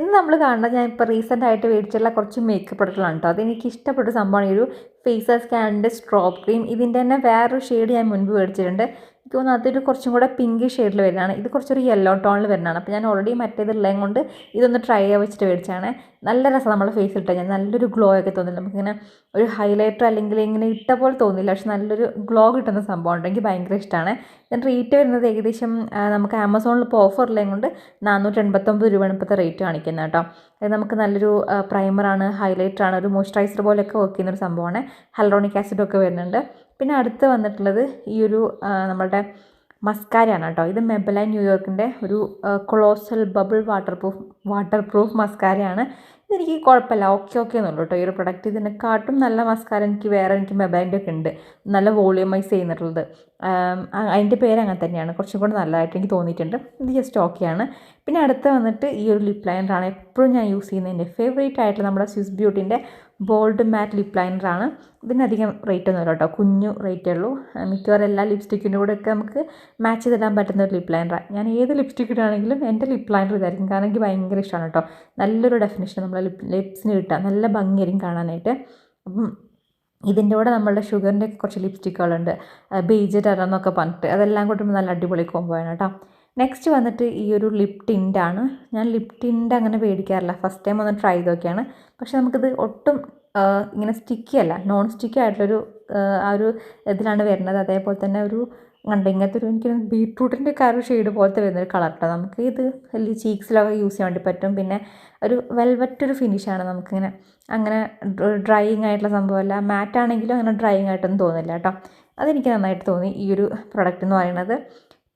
ഇന്ന് നമ്മൾ കാണുന്നത് ഞാൻ ഇപ്പോൾ റീസെൻ്റ് ആയിട്ട് മേടിച്ചിട്ടുള്ള കുറച്ച് മേക്കപ്പ് പ്രൊഡക്റ്റുകളാണ് കേട്ടോ. അതെനിക്ക് ഇഷ്ടപ്പെട്ട സംഭവമാണ് ഈ ഒരു ഫേസ് സ്കാനിൻ്റെ സ്ട്രോപ്പ് ക്രീം. ഇതിൻ്റെ തന്നെ വേറൊരു ഷെയ്ഡ് ഞാൻ മുൻപ് മേടിച്ചിട്ടുണ്ട്. എനിക്ക് തോന്നുന്നു അതൊരു കുറച്ചും കൂടെ പിങ്ക് ഷെയ്ഡിൽ വരുന്നതാണ്. ഇത് കുറച്ചൊരു യെല്ലോ ടോണിൽ വരുന്നതാണ്. അപ്പോൾ ഞാൻ ഓൾറെഡി മറ്റേതുള്ളത് കൊണ്ട് ഇതൊന്ന് ട്രൈ ചെയ്യാൻ വെച്ചിട്ട് മേടിച്ചാണ്. നല്ല രസം നമ്മുടെ ഫേസിൽ ഇട്ടാൽ ഞാൻ നല്ലൊരു ഗ്ലോ ഒക്കെ തോന്നില്ല. നമുക്കിങ്ങനെ ഒരു ഹൈലൈറ്റർ അല്ലെങ്കിൽ ഇങ്ങനെ ഇട്ട പോലെ തോന്നില്ല, പക്ഷെ നല്ലൊരു ഗ്ലോ കിട്ടുന്ന സംഭവമുണ്ട്. എനിക്ക് ഭയങ്കര ഇഷ്ടമാണ്. ഇതിൻ്റെ റേറ്റ് വരുന്നത് ഏകദേശം നമുക്ക് ആമസോണിൽ ഇപ്പോൾ ഓഫറിലേയും കൊണ്ട് 489 രൂപയാണ് ഇപ്പോഴത്തെ റേറ്റ് കാണിക്കുന്നത് കേട്ടോ. അത് നമുക്ക് നല്ലൊരു പ്രൈമറാണ്, ഹൈലൈറ്ററാണ്, ഒരു മോയ്സ്ചറൈസർ പോലെയൊക്കെ വർക്ക് ചെയ്യുന്നൊരു സംഭവമാണ്. ഹൈലറോണിക് ആസിഡൊക്കെ വരുന്നുണ്ട്. പിന്നെ അടുത്ത് വന്നിട്ടുള്ളത് ഈ ഒരു നമ്മളുടെ മസ്കാരയാണ് കേട്ടോ. ഇത് മെബലൈൻ ന്യൂയോർക്കിൻ്റെ ഒരു കൊളോസൽ ബബിൾ വാട്ടർ പ്രൂഫ് മസ്കാരയാണ്. ഇതെനിക്ക് കുഴപ്പമില്ല, ഓക്കെ എന്നുള്ളൂ കേട്ടോ ഈ ഒരു പ്രൊഡക്റ്റ്. ഇതിനെക്കാട്ടും നല്ല മസ്കാര എനിക്ക് മെബലൈൻ്റെ ഒക്കെ ഉണ്ട്, നല്ല വോളിയമൈസ് ചെയ്യുന്നിട്ടുള്ളത്. അതിൻ്റെ പേര് അങ്ങനെ തന്നെയാണ്, കുറച്ചും കൂടെ നല്ലതായിട്ട് എനിക്ക് തോന്നിയിട്ടുണ്ട്. ഇത് ജസ്റ്റ് ഓക്കെയാണ്. പിന്നെ അടുത്ത് വന്നിട്ട് ഈ ഒരു ലിപ് ലൈനറാണ് എപ്പോഴും ഞാൻ യൂസ് ചെയ്യുന്നത്. എൻ്റെ ഫേവറേറ്റ് ആയിട്ടുള്ള നമ്മുടെ സ്വിസ് ബ്യൂട്ടിൻ്റെ ബോൾഡ് മാറ്റ് ലിപ് ലൈനറാണ്. ഇതിനധികം റേറ്റ് ഒന്നുമില്ല കേട്ടോ, കുഞ്ഞു റേറ്റേ ഉള്ളൂ. മിക്കവാറും എല്ലാ ലിപ്സ്റ്റിക്കിൻ്റെ കൂടെയൊക്കെ നമുക്ക് മാച്ച് ചെയ്തിടാൻ പറ്റുന്ന ഒരു ലിപ് ലൈനറാണ്. ഞാൻ ഏത് ലിപ്സ്റ്റിക് ഇടുകയാണെങ്കിലും എൻ്റെ ലിപ് ലൈനർ ഇതായിരിക്കും, കാരണം എനിക്ക് ഭയങ്കര ഇഷ്ടമാണ് കേട്ടോ. നല്ലൊരു ഡെഫിനിഷൻ നമ്മളെ ലിപ്സിന് കിട്ടുക, നല്ല ഭംഗിയായിരിക്കും കാണാനായിട്ട്. അപ്പം ഇതിൻ്റെ കൂടെ നമ്മളുടെ ഷുഗറിൻ്റെ കുറച്ച് ലിപ്സ്റ്റിക്കുകളുണ്ട്, ബേജ് ടെറ എന്നൊക്കെ പറഞ്ഞിട്ട്, അതെല്ലാം കൂട്ടുമ്പോൾ നല്ല അടിപൊളി കോമ്പോയാണ് കേട്ടോ. നെക്സ്റ്റ് വന്നിട്ട് ഈ ഒരു ലിപ് ടിൻ്റാണ്. ഞാൻ ലിപ് ടിൻ്റ് അങ്ങനെ മേടിക്കാറില്ല, ഫസ്റ്റ് ടൈം ഒന്ന് ട്രൈ ചെയ്ത് നോക്കിയാണ്. പക്ഷേ നമുക്കിത് ഒട്ടും ഇങ്ങനെ സ്റ്റിക്കി അല്ല, നോൺ സ്റ്റിക്കി ആയിട്ടുള്ളൊരു ആ ഒരു ഇതിലാണ് വരുന്നത്. അതേപോലെ തന്നെ ഒരു ഇങ്ങനത്തെ ഒരു എനിക്ക് ബീട്രൂട്ടിൻ്റെ ഒക്കെ ആ ഒരു ഷെയ്ഡ് പോലത്തെ വരുന്നൊരു കളർ കേട്ടോ. നമുക്ക് ഇത് ചീക്സിലൊക്കെ യൂസ് ചെയ്യാൻ വേണ്ടി പറ്റും. പിന്നെ ഒരു വെൽവെറ്റ് ഒരു ഫിനിഷാണ്, നമുക്കിങ്ങനെ അങ്ങനെ ഡ്രൈയിങ് ആയിട്ടുള്ള സംഭവമല്ല. മാറ്റാണെങ്കിലും അങ്ങനെ ഡ്രൈയിങ് ആയിട്ടൊന്നും തോന്നില്ല കേട്ടോ. അതെനിക്ക് നന്നായിട്ട് തോന്നി ഈ ഒരു പ്രൊഡക്റ്റ് എന്ന് പറയുന്നത്.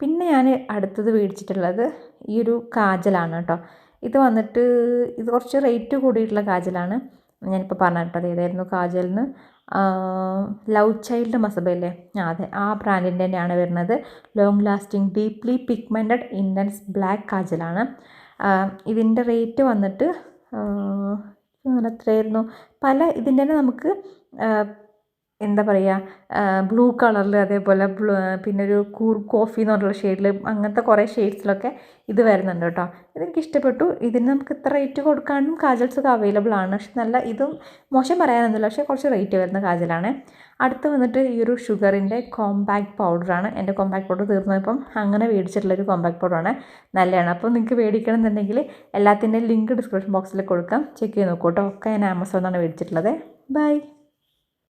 പിന്നെ ഞാൻ അടുത്തത് മേടിച്ചിട്ടുള്ളത് ഈ ഒരു കാജലാണ് കേട്ടോ. ഇത് വന്നിട്ട് ഇത് കുറച്ച് റേറ്റ് കൂടിയിട്ടുള്ള കാജലാണ്. ഞാനിപ്പോൾ പറഞ്ഞ കേട്ടോ, ഏതായിരുന്നു കാജലിന്, ലവ് ചൈൽഡ് മസബല്ലേ, അതെ, ആ ബ്രാൻഡിൻ്റെ തന്നെയാണ് വരുന്നത്. Long lasting deeply pigmented intense black കാജലാണ്. ഇതിൻ്റെ റേറ്റ് വന്നിട്ട് എത്രയായിരുന്നു, ഇതിൻ്റെ തന്നെ നമുക്ക് എന്താ പറയുക, ബ്ലൂ കളറിൽ, അതേപോലെ പിന്നെ ഒരു കോഫി എന്ന് പറഞ്ഞുള്ള ഷെയ്ഡിൽ, അങ്ങനത്തെ കുറേ ഷെയ്ഡ്സിലൊക്കെ ഇത് വരുന്നുണ്ട് കേട്ടോ. ഇതെനിക്ക് ഇഷ്ടപ്പെട്ടു. ഇതിന് നമുക്ക് ഇത്ര റേറ്റ് കൊടുക്കാനും കാജൽസൊക്കെ അവൈലബിൾ ആണ്. പക്ഷെ നല്ല ഇതും മോശം പറയാനൊന്നുമില്ല, പക്ഷേ കുറച്ച് റേറ്റ് വരുന്ന കാജലാണ്. അടുത്ത് വന്നിട്ട് ഈ ഒരു ഷുഗറിൻ്റെ കോമ്പാക്ട് പൗഡറാണ്. എൻ്റെ കോമ്പാക്ട് പൗഡർ തീർന്നപ്പം അങ്ങനെ മേടിച്ചിട്ടുള്ളൊരു കോമ്പാക്ട് പൗഡറാണ്, നല്ലതാണ്. അപ്പോൾ നിങ്ങൾക്ക് മേടിക്കണം എന്നുണ്ടെങ്കിൽ എല്ലാത്തിൻ്റെയും ലിങ്ക് ഡിസ്ക്രിപ്ഷൻ ബോക്സിൽ കൊടുക്കാം, ചെക്ക് ചെയ്ത് നോക്കൂ കേട്ടോ. ഒക്കെ ഞാൻ ആമസോണിലാണ് മേടിച്ചിട്ടുള്ളത്. ബൈ.